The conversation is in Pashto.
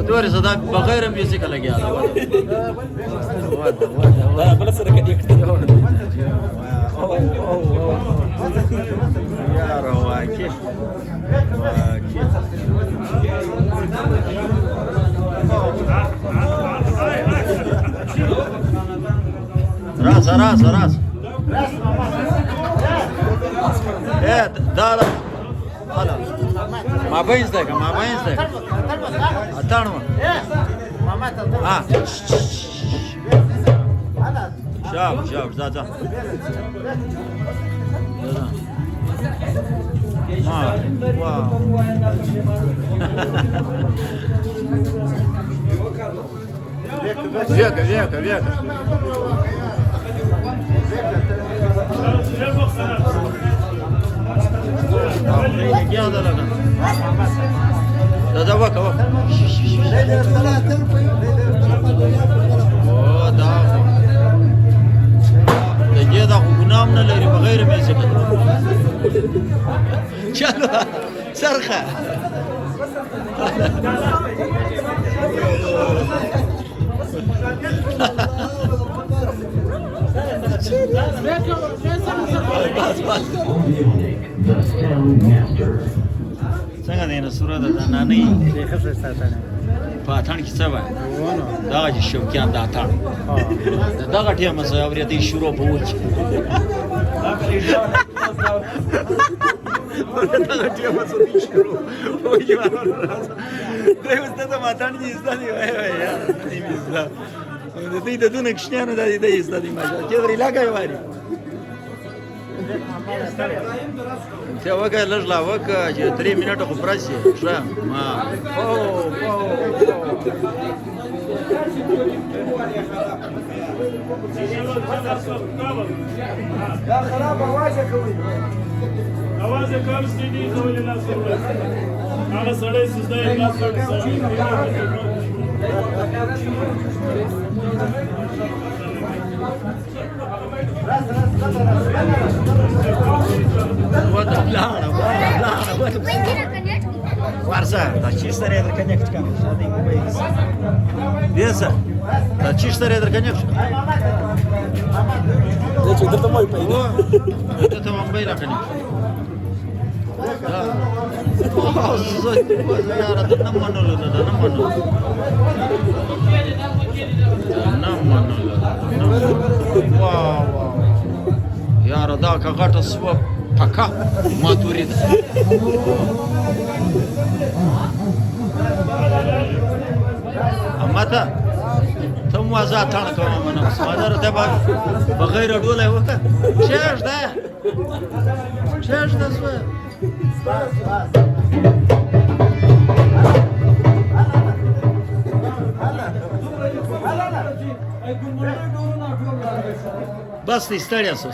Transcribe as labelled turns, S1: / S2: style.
S1: دوری صدا بغیر میوزیک لګیا دا
S2: بل سره کدي
S1: یار واکه راس دا هلا ما بين ذاك اتانو شاف ذا ما واو века دا وکه او دا دغه دا ګنام نه لري بغیر میوزیک چلو سرخه څنګه دی نو سوره د نانۍ پاتان کې څه وای دا چې شوکیان دا تان دا غټه مسه اورې دې شروع په وچ دا غټه مسه دې شروع وای دا واست ته ماتان دې استادي وای یار دې مثلا دې د دونه کښنه دې استادي ماجه چې ورې لاګي واري ته وګه لږ لا وکه چې 3 منټه خو پرسي ښه ما
S3: دا خراب आवाज کوي आवाज کار ستې زول نه سره هغه سړی سجده اخلاص کوي
S1: Varsa, dar ce stare de connect cam? Viesa. Dar ce stare de connect?
S2: Deci dă mai pe ide.
S1: Dă mai la connect. Da. Oh, iar de n-am manul, n-am manul. Wow. Iar da, că gata să paka maturit. امته ته موازه تان کوم منم سمادر ته بغیر ډوله وکړه چېش ده سو بس ستړیا سو